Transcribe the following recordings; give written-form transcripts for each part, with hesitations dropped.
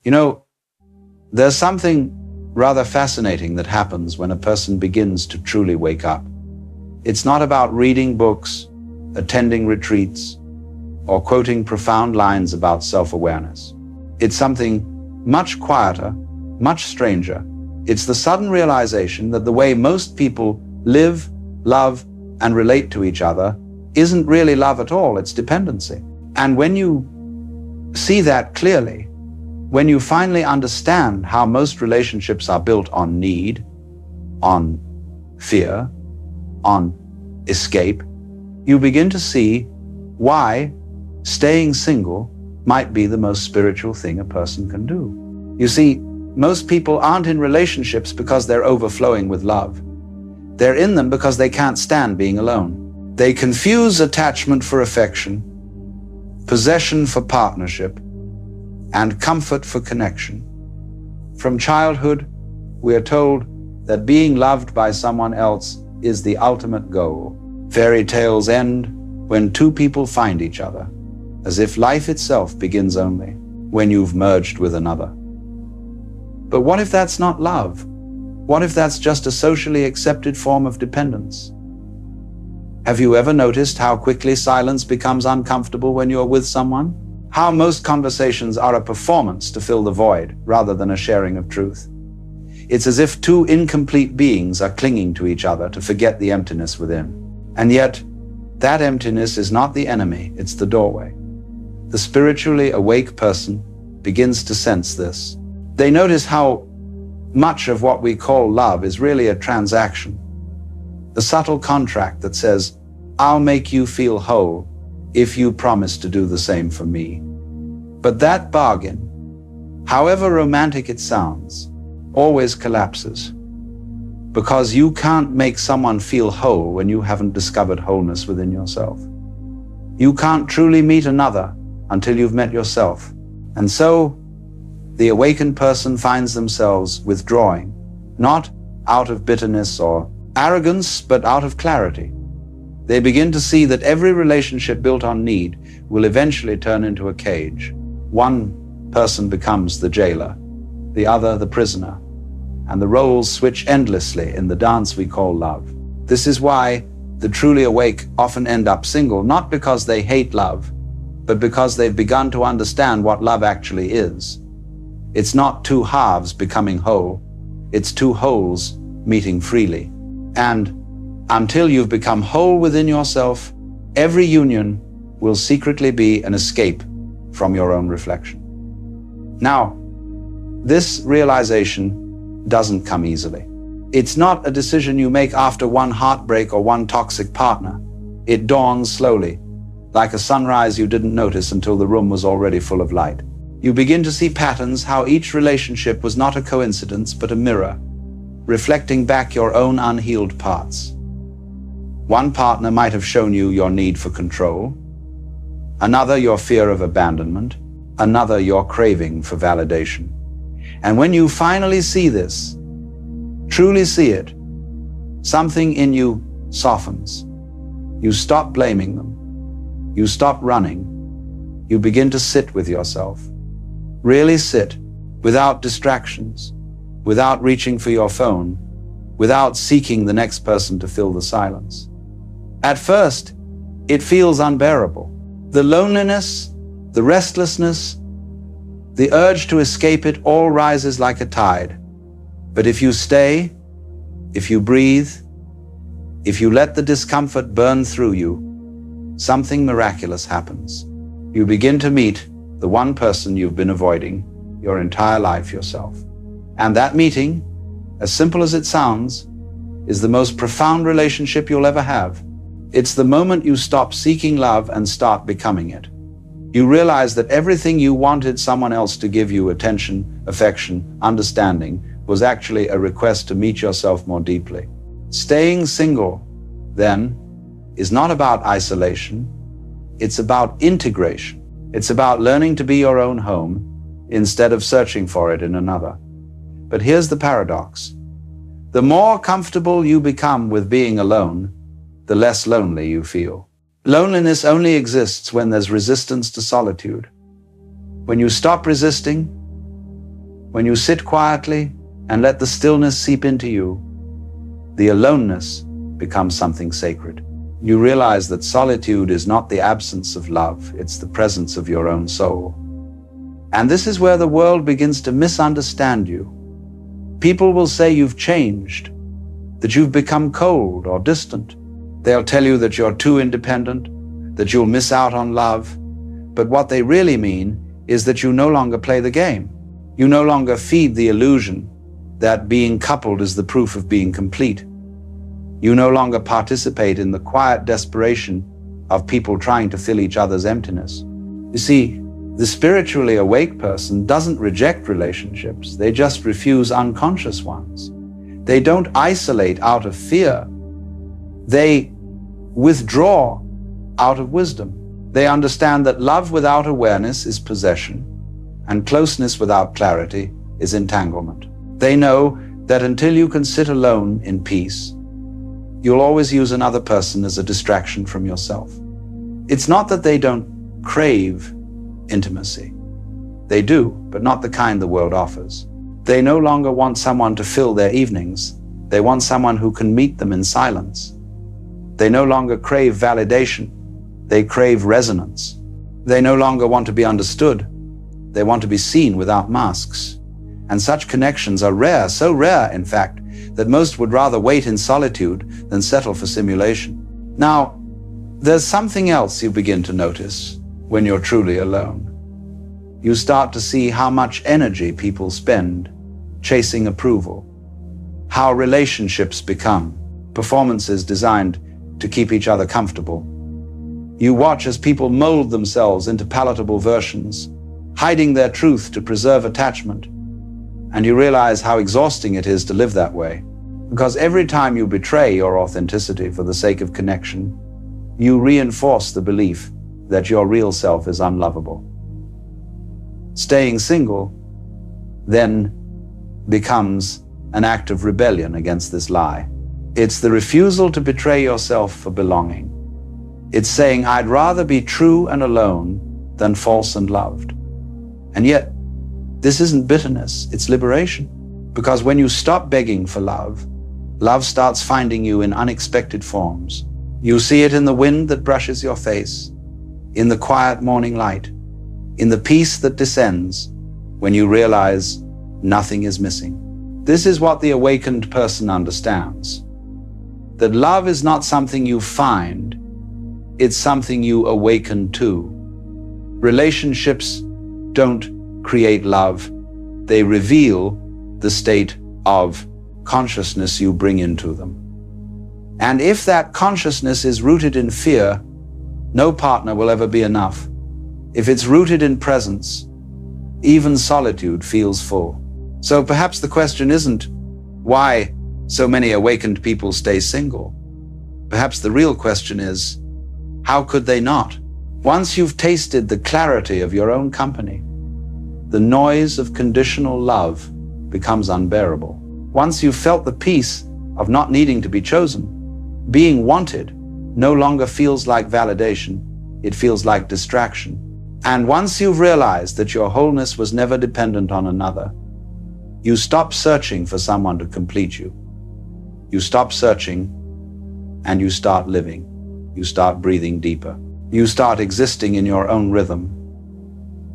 You know, there's something rather fascinating that happens when a person begins to truly wake up. It's not about reading books, attending retreats, or quoting profound lines about self-awareness. It's something much quieter, much stranger. It's the sudden realization that the way most people live, love, and relate to each other isn't really love at all, it's dependency. And when you see that clearly, when you finally understand how most relationships are built on need, on fear, on escape, you begin to see why staying single might be the most spiritual thing a person can do. You see, most people aren't in relationships because they're overflowing with love. They're in them because they can't stand being alone. They confuse attachment for affection, possession for partnership, and comfort for connection. From childhood, we are told that being loved by someone else is the ultimate goal. Fairy tales end when two people find each other, as if life itself begins only when you've merged with another. But what if that's not love? What if that's just a socially accepted form of dependence? Have you ever noticed how quickly silence becomes uncomfortable when you're with someone? How most conversations are a performance to fill the void rather than a sharing of truth. It's as if two incomplete beings are clinging to each other to forget the emptiness within. And yet, that emptiness is not the enemy, it's the doorway. The spiritually awake person begins to sense this. They notice how much of what we call love is really a transaction. The subtle contract that says, I'll make you feel whole if you promise to do the same for me. But that bargain, however romantic it sounds, always collapses. Because you can't make someone feel whole when you haven't discovered wholeness within yourself. You can't truly meet another until you've met yourself. And so, the awakened person finds themselves withdrawing, not out of bitterness or arrogance, but out of clarity. They begin to see that every relationship built on need will eventually turn into a cage. One person becomes the jailer, the other the prisoner, and the roles switch endlessly in the dance we call love. This is why the truly awake often end up single, not because they hate love, but because they've begun to understand what love actually is. It's not two halves becoming whole, it's two wholes meeting freely. And until you've become whole within yourself, every union will secretly be an escape from your own reflection. Now, this realization doesn't come easily. It's not a decision you make after one heartbreak or one toxic partner. It dawns slowly, like a sunrise you didn't notice until the room was already full of light. You begin to see patterns, how each relationship was not a coincidence, but a mirror, reflecting back your own unhealed parts. One partner might have shown you your need for control, another your fear of abandonment, another your craving for validation. And when you finally see this, truly see it, something in you softens. You stop blaming them. You stop running. You begin to sit with yourself. Really sit, without distractions, without reaching for your phone, without seeking the next person to fill the silence. At first, it feels unbearable. The loneliness, the restlessness, the urge to escape it all rises like a tide. But if you stay, if you breathe, if you let the discomfort burn through you, something miraculous happens. You begin to meet the one person you've been avoiding your entire life yourself. And that meeting, as simple as it sounds, is the most profound relationship you'll ever have. It's the moment you stop seeking love and start becoming it. You realize that everything you wanted someone else to give you, attention, affection, understanding, was actually a request to meet yourself more deeply. Staying single, then, is not about isolation. It's about integration. It's about learning to be your own home instead of searching for it in another. But here's the paradox. The more comfortable you become with being alone, the less lonely you feel. Loneliness only exists when there's resistance to solitude. When you stop resisting, when you sit quietly and let the stillness seep into you, the aloneness becomes something sacred. You realize that solitude is not the absence of love, it's the presence of your own soul. And this is where the world begins to misunderstand you. People will say you've changed, that you've become cold or distant. They'll tell you that you're too independent, that you'll miss out on love. But what they really mean is that you no longer play the game. You no longer feed the illusion that being coupled is the proof of being complete. You no longer participate in the quiet desperation of people trying to fill each other's emptiness. You see, the spiritually awake person doesn't reject relationships, they just refuse unconscious ones. They don't isolate out of fear. They withdraw out of wisdom. They understand that love without awareness is possession, and closeness without clarity is entanglement. They know that until you can sit alone in peace, you'll always use another person as a distraction from yourself. It's not that they don't crave intimacy. They do, but not the kind the world offers. They no longer want someone to fill their evenings. They want someone who can meet them in silence. They no longer crave validation. They crave resonance. They no longer want to be understood. They want to be seen without masks. And such connections are rare, so rare, in fact, that most would rather wait in solitude than settle for simulation. Now, there's something else you begin to notice when you're truly alone. You start to see how much energy people spend chasing approval, how relationships become performances designed to keep each other comfortable. You watch as people mold themselves into palatable versions, hiding their truth to preserve attachment. And you realize how exhausting it is to live that way. Because every time you betray your authenticity for the sake of connection, you reinforce the belief that your real self is unlovable. Staying single then becomes an act of rebellion against this lie. It's the refusal to betray yourself for belonging. It's saying, I'd rather be true and alone than false and loved. And yet, this isn't bitterness, it's liberation. Because when you stop begging for love, love starts finding you in unexpected forms. You see it in the wind that brushes your face, in the quiet morning light, in the peace that descends when you realize nothing is missing. This is what the awakened person understands. That love is not something you find, it's something you awaken to. Relationships don't create love, they reveal the state of consciousness you bring into them. And if that consciousness is rooted in fear, no partner will ever be enough. If it's rooted in presence, even solitude feels full. So perhaps the question isn't why so many awakened people stay single. Perhaps the real question is, how could they not? Once you've tasted the clarity of your own company, the noise of conditional love becomes unbearable. Once you've felt the peace of not needing to be chosen, being wanted no longer feels like validation, it feels like distraction. And once you've realized that your wholeness was never dependent on another, you stop searching for someone to complete you. You stop searching and you start living. You start breathing deeper. You start existing in your own rhythm.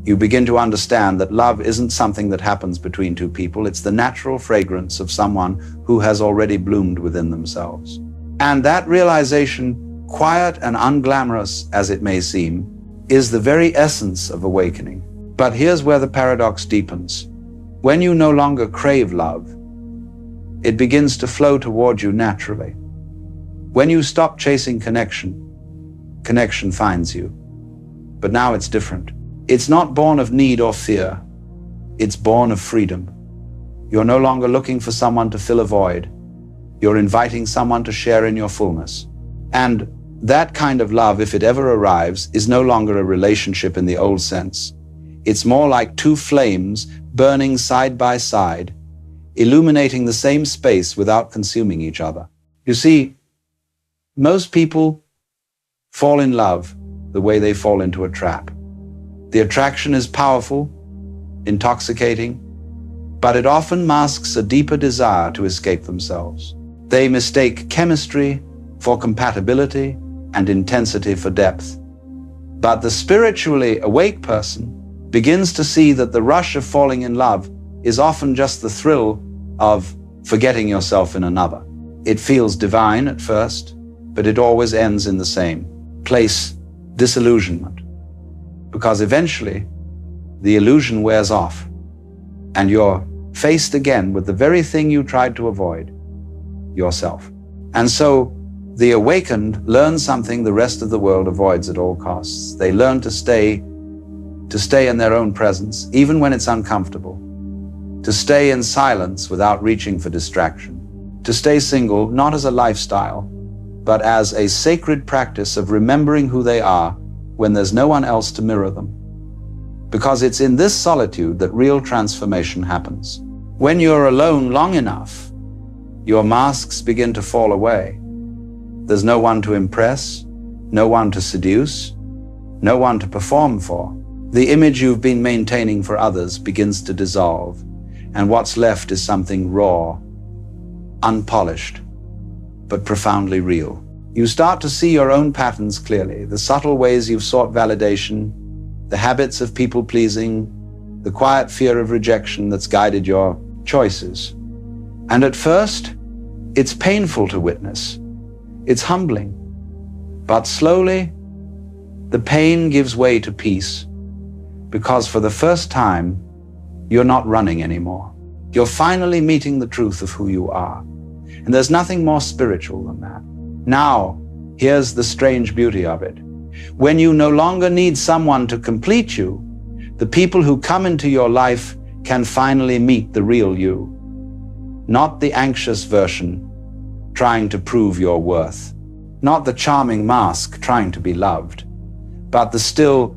You begin to understand that love isn't something that happens between two people. It's the natural fragrance of someone who has already bloomed within themselves. And that realization, quiet and unglamorous as it may seem, is the very essence of awakening. But here's where the paradox deepens. When you no longer crave love, it begins to flow toward you naturally. When you stop chasing connection, connection finds you. But now it's different. It's not born of need or fear. It's born of freedom. You're no longer looking for someone to fill a void. You're inviting someone to share in your fullness. And that kind of love, if it ever arrives, is no longer a relationship in the old sense. It's more like two flames burning side by side, illuminating the same space without consuming each other. You see, most people fall in love the way they fall into a trap. The attraction is powerful, intoxicating, but it often masks a deeper desire to escape themselves. They mistake chemistry for compatibility and intensity for depth. But the spiritually awake person begins to see that the rush of falling in love is often just the thrill of forgetting yourself in another. It feels divine at first, but it always ends in the same place, disillusionment. Because eventually, the illusion wears off, and you're faced again with the very thing you tried to avoid, yourself. And so, the awakened learn something the rest of the world avoids at all costs. They learn to stay in their own presence, even when it's uncomfortable. To stay in silence without reaching for distraction. To stay single, not as a lifestyle, but as a sacred practice of remembering who they are when there's no one else to mirror them. Because it's in this solitude that real transformation happens. When you're alone long enough, your masks begin to fall away. There's no one to impress, no one to seduce, no one to perform for. The image you've been maintaining for others begins to dissolve, and what's left is something raw, unpolished, but profoundly real. You start to see your own patterns clearly, the subtle ways you've sought validation, the habits of people-pleasing, the quiet fear of rejection that's guided your choices. And at first, it's painful to witness. It's humbling. But slowly, the pain gives way to peace, because for the first time, you're not running anymore. You're finally meeting the truth of who you are. And there's nothing more spiritual than that. Now, here's the strange beauty of it. When you no longer need someone to complete you, the people who come into your life can finally meet the real you. Not the anxious version trying to prove your worth. Not the charming mask trying to be loved, but the still,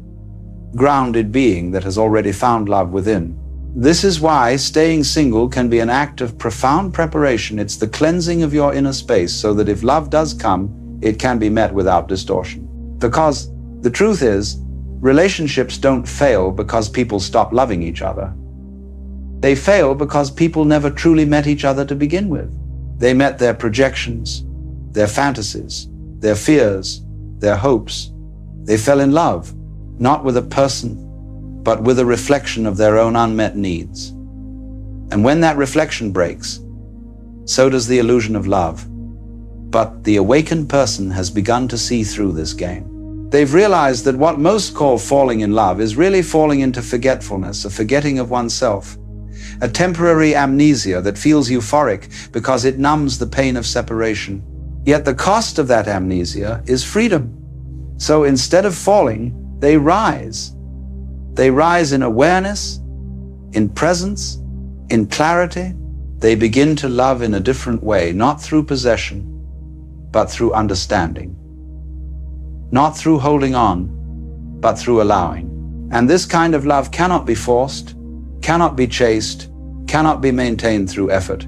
grounded being that has already found love within. This is why staying single can be an act of profound preparation. It's the cleansing of your inner space so that if love does come, it can be met without distortion. Because the truth is, relationships don't fail because people stop loving each other. They fail because people never truly met each other to begin with. They met their projections, their fantasies, their fears, their hopes. They fell in love, not with a person, but with a reflection of their own unmet needs. And when that reflection breaks, so does the illusion of love. But the awakened person has begun to see through this game. They've realized that what most call falling in love is really falling into forgetfulness, a forgetting of oneself, a temporary amnesia that feels euphoric because it numbs the pain of separation. Yet the cost of that amnesia is freedom. So instead of falling, they rise. They rise in awareness, in presence, in clarity. They begin to love in a different way, not through possession, but through understanding. Not through holding on, but through allowing. And this kind of love cannot be forced, cannot be chased, cannot be maintained through effort.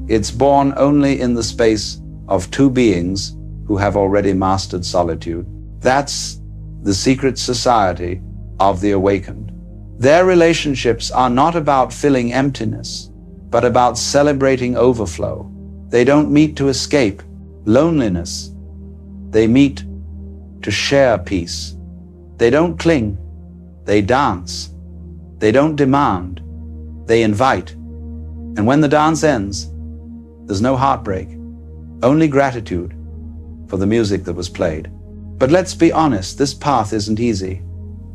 It's born only in the space of two beings who have already mastered solitude. That's the secret society of the awakened. Their relationships are not about filling emptiness, but about celebrating overflow. They don't meet to escape loneliness. They meet to share peace. They don't cling. They dance. They don't demand. They invite. And when the dance ends, there's no heartbreak, only gratitude for the music that was played. But let's be honest, this path isn't easy.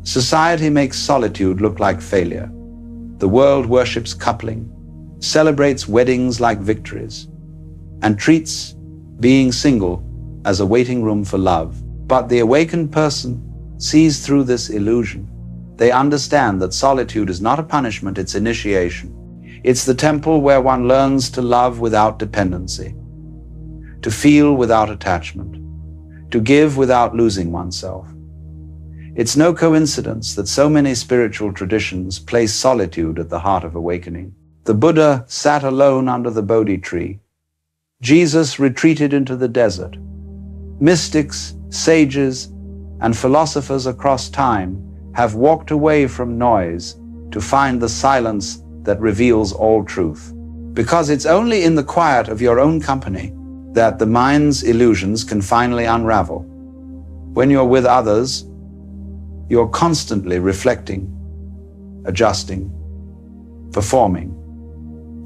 Society makes solitude look like failure. The world worships coupling, celebrates weddings like victories, and treats being single as a waiting room for love. But the awakened person sees through this illusion. They understand that solitude is not a punishment, it's initiation. It's the temple where one learns to love without dependency, to feel without attachment, to give without losing oneself. It's no coincidence that so many spiritual traditions place solitude at the heart of awakening. The Buddha sat alone under the Bodhi tree. Jesus retreated into the desert. Mystics, sages, and philosophers across time have walked away from noise to find the silence that reveals all truth. Because it's only in the quiet of your own company that the mind's illusions can finally unravel. When you're with others, you're constantly reflecting, adjusting, performing.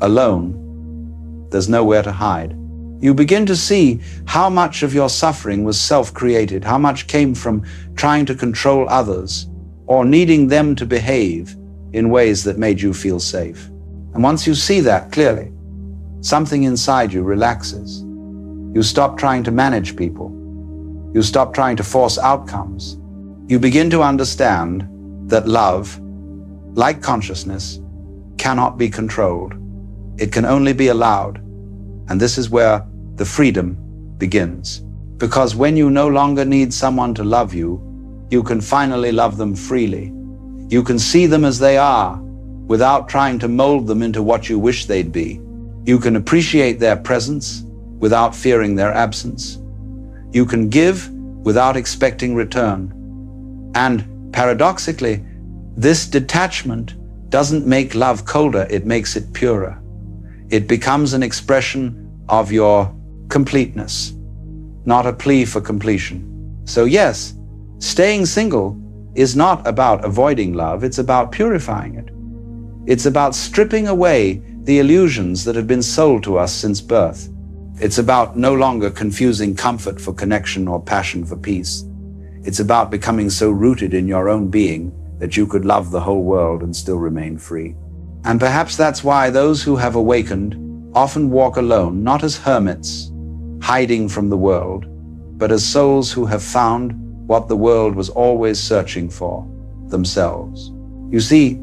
Alone, there's nowhere to hide. You begin to see how much of your suffering was self-created, how much came from trying to control others or needing them to behave in ways that made you feel safe. And once you see that clearly, something inside you relaxes. You stop trying to manage people. You stop trying to force outcomes. You begin to understand that love, like consciousness, cannot be controlled. It can only be allowed. And this is where the freedom begins. Because when you no longer need someone to love you, you can finally love them freely. You can see them as they are, without trying to mold them into what you wish they'd be. You can appreciate their presence without fearing their absence. You can give without expecting return. And paradoxically, this detachment doesn't make love colder, it makes it purer. It becomes an expression of your completeness, not a plea for completion. So yes, staying single is not about avoiding love, it's about purifying it. It's about stripping away the illusions that have been sold to us since birth. It's about no longer confusing comfort for connection or passion for peace. It's about becoming so rooted in your own being that you could love the whole world and still remain free. And perhaps that's why those who have awakened often walk alone, not as hermits, hiding from the world, but as souls who have found what the world was always searching for, themselves. You see,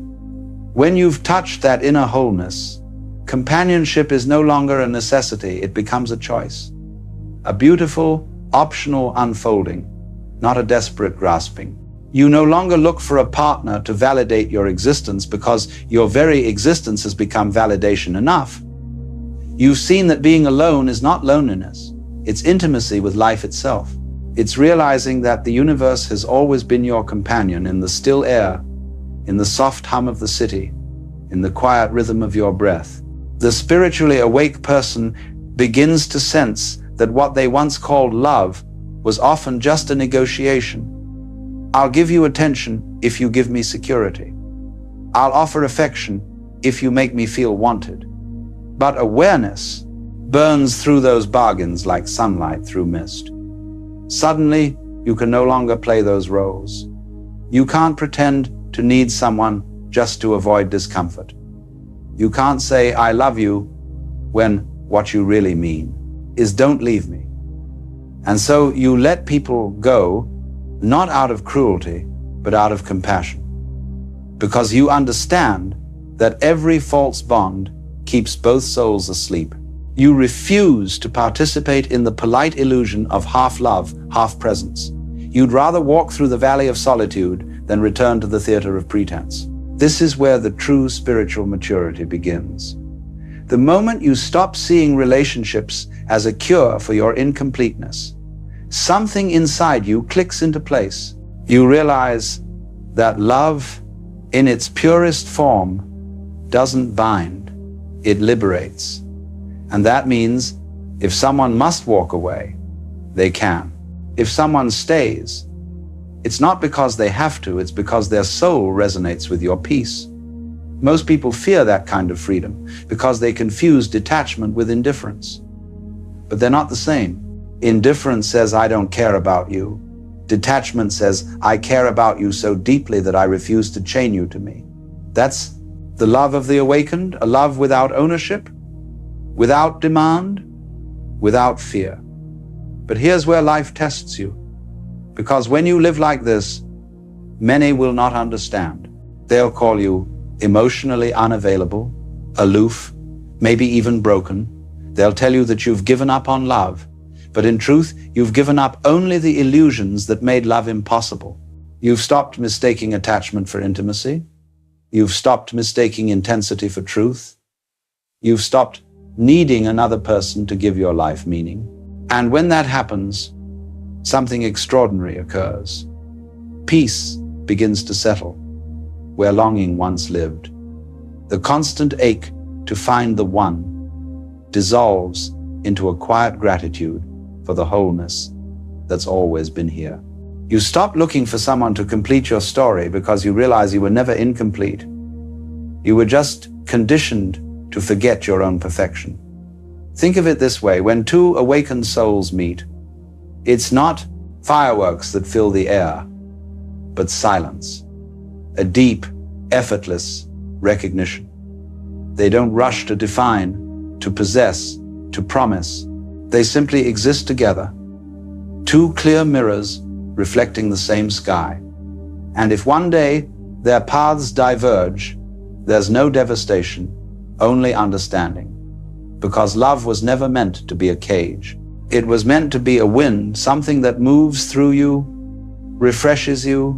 when you've touched that inner wholeness, companionship is no longer a necessity, it becomes a choice. A beautiful, optional unfolding, not a desperate grasping. You no longer look for a partner to validate your existence because your very existence has become validation enough. You've seen that being alone is not loneliness, it's intimacy with life itself. It's realizing that the universe has always been your companion in the still air, in the soft hum of the city, in the quiet rhythm of your breath. The spiritually awake person begins to sense that what they once called love was often just a negotiation. I'll give you attention if you give me security. I'll offer affection if you make me feel wanted. But awareness burns through those bargains like sunlight through mist. Suddenly, you can no longer play those roles. You can't pretend to need someone just to avoid discomfort. You can't say, I love you, when what you really mean is don't leave me. And so you let people go, not out of cruelty, but out of compassion. Because you understand that every false bond keeps both souls asleep. You refuse to participate in the polite illusion of half love, half presence. You'd rather walk through the valley of solitude than return to the theater of pretense. This is where the true spiritual maturity begins. The moment you stop seeing relationships as a cure for your incompleteness, something inside you clicks into place. You realize that love, in its purest form, doesn't bind, it liberates. And that means if someone must walk away, they can. If someone stays, it's not because they have to, it's because their soul resonates with your peace. Most people fear that kind of freedom because they confuse detachment with indifference. But they're not the same. Indifference says, I don't care about you. Detachment says, I care about you so deeply that I refuse to chain you to me. That's the love of the awakened, a love without ownership, without demand, without fear. But here's where life tests you. Because when you live like this, many will not understand. They'll call you emotionally unavailable, aloof, maybe even broken. They'll tell you that you've given up on love. But in truth, you've given up only the illusions that made love impossible. You've stopped mistaking attachment for intimacy. You've stopped mistaking intensity for truth. You've stopped needing another person to give your life meaning. And when that happens, something extraordinary occurs. Peace begins to settle where longing once lived. The constant ache to find the one dissolves into a quiet gratitude for the wholeness that's always been here. You stop looking for someone to complete your story because you realize you were never incomplete. You were just conditioned to forget your own perfection. Think of it this way: when two awakened souls meet, it's not fireworks that fill the air, but silence, a deep, effortless recognition. They don't rush to define, to possess, to promise. They simply exist together, two clear mirrors reflecting the same sky. And if one day their paths diverge, there's no devastation, only understanding. Because love was never meant to be a cage. It was meant to be a wind, something that moves through you, refreshes you,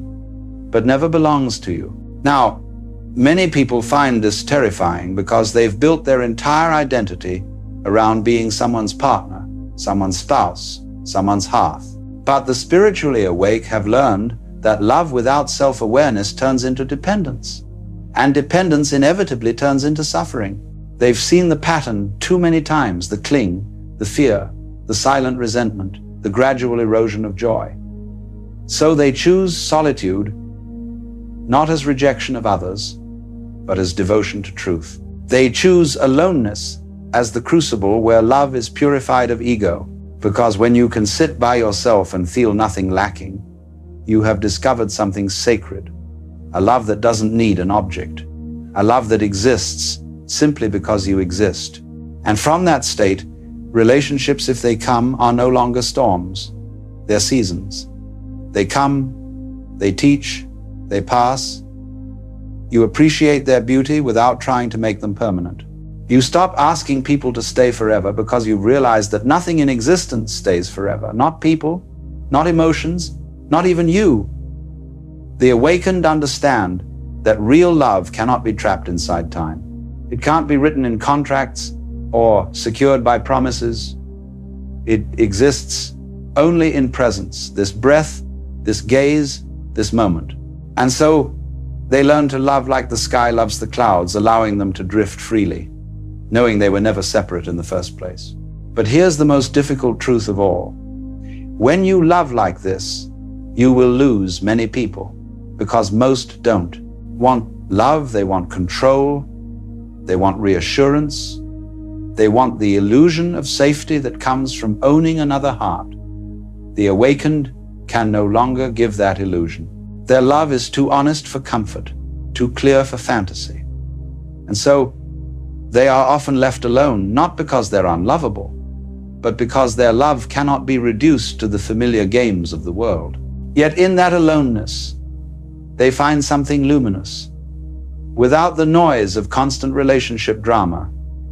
but never belongs to you. Now, many people find this terrifying because they've built their entire identity around being someone's partner, someone's spouse, someone's hearth. But the spiritually awake have learned that love without self-awareness turns into dependence, and dependence inevitably turns into suffering. They've seen the pattern too many times: the cling, the fear, the silent resentment, the gradual erosion of joy. So they choose solitude, not as rejection of others, but as devotion to truth. They choose aloneness as the crucible where love is purified of ego, because when you can sit by yourself and feel nothing lacking, you have discovered something sacred, a love that doesn't need an object, a love that exists simply because you exist. And from that state, relationships, if they come, are no longer storms. They're seasons. They come, they teach, they pass. You appreciate their beauty without trying to make them permanent. You stop asking people to stay forever because you've realized that nothing in existence stays forever. Not people, not emotions, not even you. The awakened understand that real love cannot be trapped inside time. It can't be written in contracts or secured by promises. It exists only in presence, this breath, this gaze, this moment. And so they learn to love like the sky loves the clouds, allowing them to drift freely, knowing they were never separate in the first place. But here's the most difficult truth of all. When you love like this, you will lose many people, because most don't want love, they want control, they want reassurance, they want the illusion of safety that comes from owning another heart. The awakened can no longer give that illusion. Their love is too honest for comfort, too clear for fantasy. And so they are often left alone, not because they're unlovable, but because their love cannot be reduced to the familiar games of the world. Yet in that aloneness, they find something luminous. Without the noise of constant relationship drama,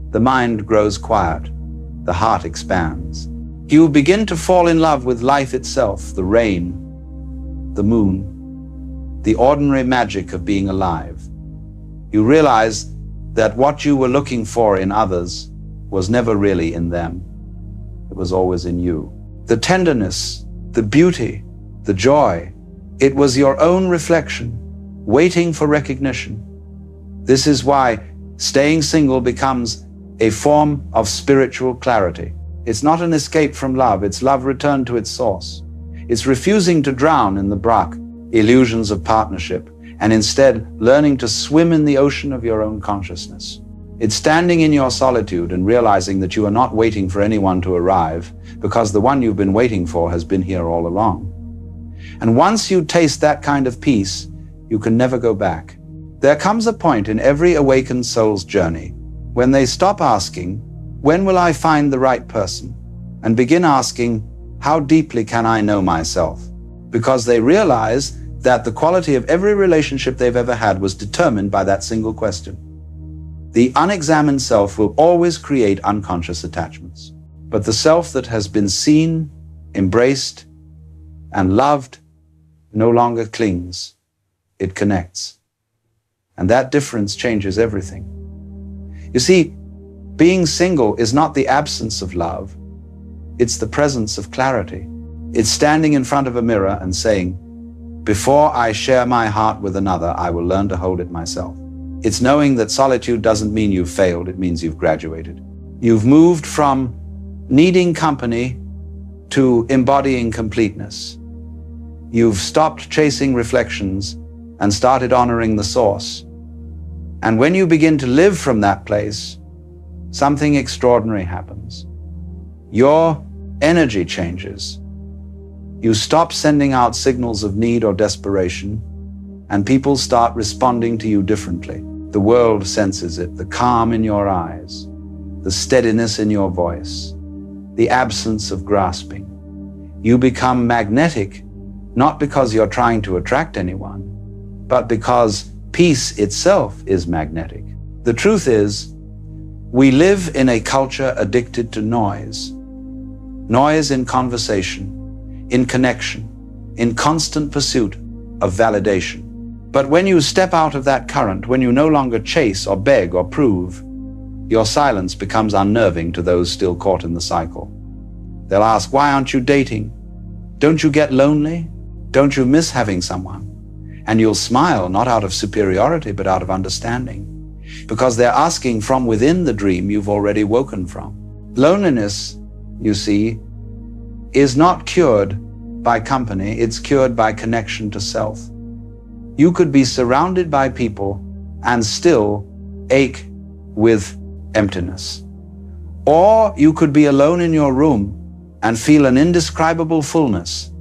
the mind grows quiet, the heart expands. You begin to fall in love with life itself, the rain, the moon, the ordinary magic of being alive. You realize that what you were looking for in others was never really in them. It was always in you. The tenderness, the beauty, the joy, it was your own reflection, waiting for recognition. This is why staying single becomes a form of spiritual clarity. It's not an escape from love, it's love returned to its source. It's refusing to drown in the brach, illusions of partnership, and instead learning to swim in the ocean of your own consciousness. It's standing in your solitude and realizing that you are not waiting for anyone to arrive, because the one you've been waiting for has been here all along. And once you taste that kind of peace, you can never go back. There comes a point in every awakened soul's journey when they stop asking, when will I find the right person? And begin asking, how deeply can I know myself? Because they realize that the quality of every relationship they've ever had was determined by that single question. The unexamined self will always create unconscious attachments. But the self that has been seen, embraced, and loved no longer clings. It connects. And that difference changes everything. You see, being single is not the absence of love. It's the presence of clarity. It's standing in front of a mirror and saying, before I share my heart with another, I will learn to hold it myself. It's knowing that solitude doesn't mean you've failed, it means you've graduated. You've moved from needing company to embodying completeness. You've stopped chasing reflections and started honoring the source. And when you begin to live from that place, something extraordinary happens. Your energy changes. You stop sending out signals of need or desperation, and people start responding to you differently. The world senses it, the calm in your eyes, the steadiness in your voice, the absence of grasping. You become magnetic, not because you're trying to attract anyone, but because peace itself is magnetic. The truth is, we live in a culture addicted to noise. Noise in conversation, in connection, in constant pursuit of validation. But when you step out of that current, when you no longer chase or beg or prove, your silence becomes unnerving to those still caught in the cycle. They'll ask, why aren't you dating? Don't you get lonely? Don't you miss having someone? And you'll smile, not out of superiority, but out of understanding, because they're asking from within the dream you've already woken from. Loneliness, you see, is not cured by company, it's cured by connection to self. You could be surrounded by people and still ache with emptiness. Or you could be alone in your room and feel an indescribable fullness.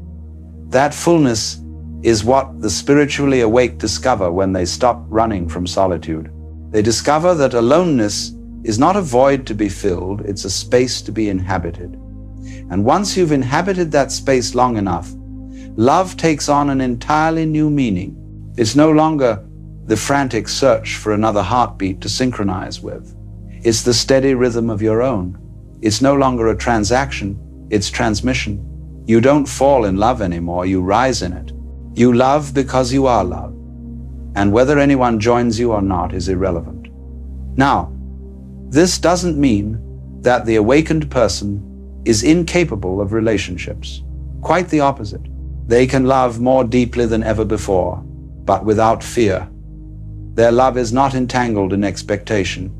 That fullness is what the spiritually awake discover when they stop running from solitude. They discover that aloneness is not a void to be filled, it's a space to be inhabited. And once you've inhabited that space long enough, love takes on an entirely new meaning. It's no longer the frantic search for another heartbeat to synchronize with. It's the steady rhythm of your own. It's no longer a transaction, it's transmission. You don't fall in love anymore, you rise in it. You love because you are love. And whether anyone joins you or not is irrelevant. Now, this doesn't mean that the awakened person is incapable of relationships. Quite the opposite. They can love more deeply than ever before, but without fear. Their love is not entangled in expectation.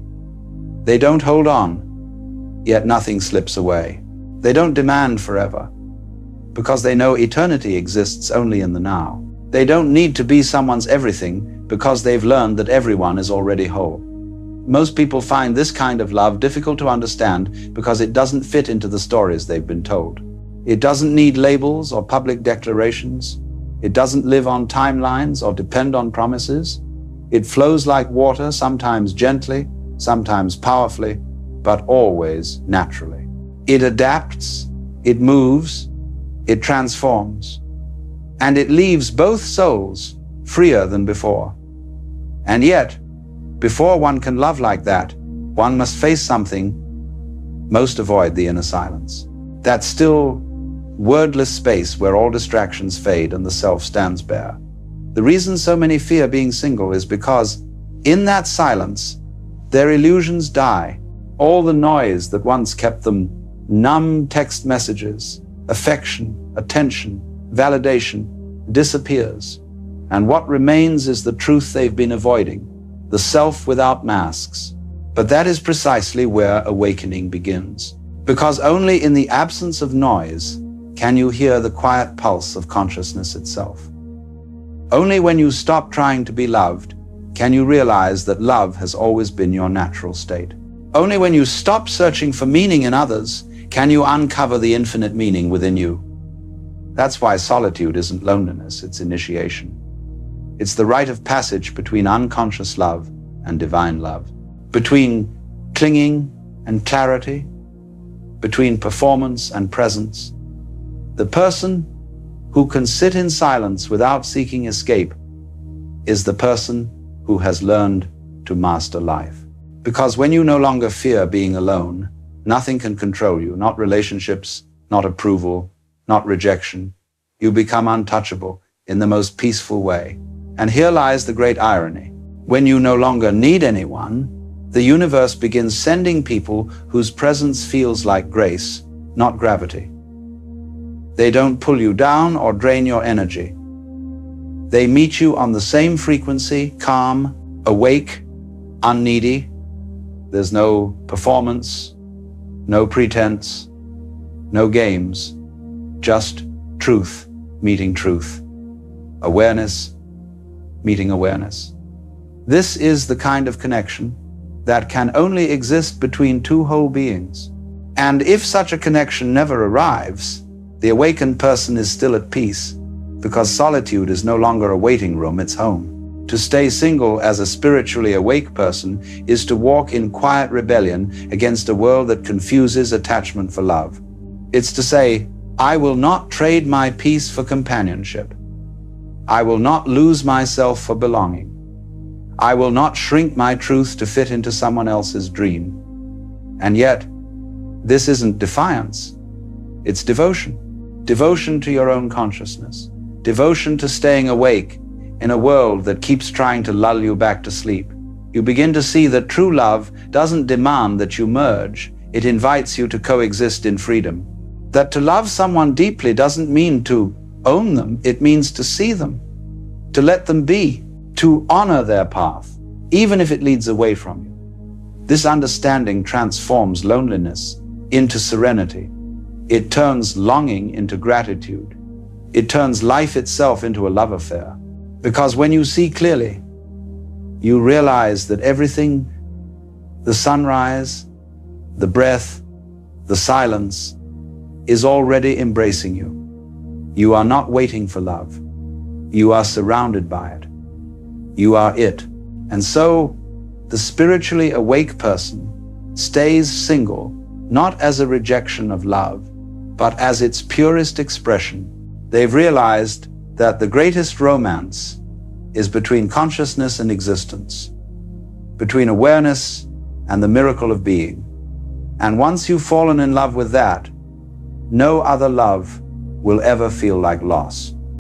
They don't hold on, yet nothing slips away. They don't demand forever, because they know eternity exists only in the now. They don't need to be someone's everything, because they've learned that everyone is already whole. Most people find this kind of love difficult to understand because it doesn't fit into the stories they've been told. It doesn't need labels or public declarations. It doesn't live on timelines or depend on promises. It flows like water, sometimes gently, sometimes powerfully, but always naturally. It adapts, it moves, it transforms, and it leaves both souls freer than before. And yet, before one can love like that, one must face something most avoid: the inner silence. That still, wordless space where all distractions fade and the self stands bare. The reason so many fear being single is because in that silence, their illusions die. All the noise that once kept them numb, text messages, affection, attention, validation, disappears. And what remains is the truth they've been avoiding, the self without masks. But that is precisely where awakening begins. Because only in the absence of noise can you hear the quiet pulse of consciousness itself. Only when you stop trying to be loved can you realize that love has always been your natural state. Only when you stop searching for meaning in others can you uncover the infinite meaning within you. That's why solitude isn't loneliness, it's initiation. It's the rite of passage between unconscious love and divine love, between clinging and clarity, between performance and presence. The person who can sit in silence without seeking escape is the person who has learned to master life. Because when you no longer fear being alone, nothing can control you, not relationships, not approval, not rejection. You become untouchable in the most peaceful way. And here lies the great irony. When you no longer need anyone, the universe begins sending people whose presence feels like grace, not gravity. They don't pull you down or drain your energy. They meet you on the same frequency, calm, awake, unneedy. There's no performance, no pretense, no games, just truth meeting truth, awareness meeting awareness. This is the kind of connection that can only exist between two whole beings. And if such a connection never arrives, the awakened person is still at peace, because solitude is no longer a waiting room, it's home. To stay single as a spiritually awake person is to walk in quiet rebellion against a world that confuses attachment for love. It's to say, I will not trade my peace for companionship. I will not lose myself for belonging. I will not shrink my truth to fit into someone else's dream. And yet, this isn't defiance. It's devotion. Devotion to your own consciousness. Devotion to staying awake in a world that keeps trying to lull you back to sleep. You begin to see that true love doesn't demand that you merge. It invites you to coexist in freedom. That to love someone deeply doesn't mean to own them. It means to see them, to let them be, to honor their path, even if it leads away from you. This understanding transforms loneliness into serenity. It turns longing into gratitude. It turns life itself into a love affair. Because when you see clearly, you realize that everything, the sunrise, the breath, the silence, is already embracing you. You are not waiting for love. You are surrounded by it. You are it. And so, the spiritually awake person stays single, not as a rejection of love, but as its purest expression. They've realized that the greatest romance is between consciousness and existence, between awareness and the miracle of being. And once you've fallen in love with that, no other love will ever feel like loss.